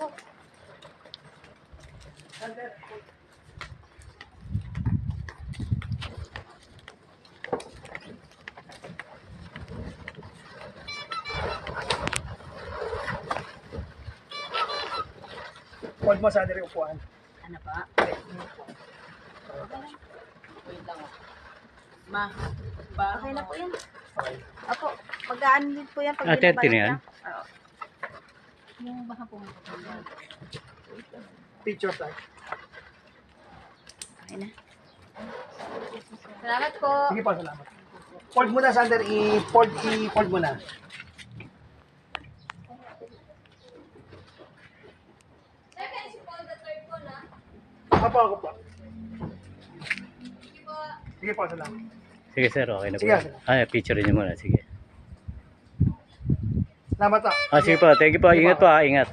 Hold mo sa diri upuan. Ano pa? Wait lang. Okay na po yan. Okay. Ako, pag-aan din po yan. Pag 30 na yan? Oo. Yung baka po mga Picture tayo. okay na. Salamat po. Sige po, salamat. Fold mo na, Sander. I-fold mo na. Ako po. Sige po, salamat. Sige sir, okay na po. Sige. Ay, picture niyo muna. Sige. Salamat po. Sige po, thank you po. Ingat po, ingat.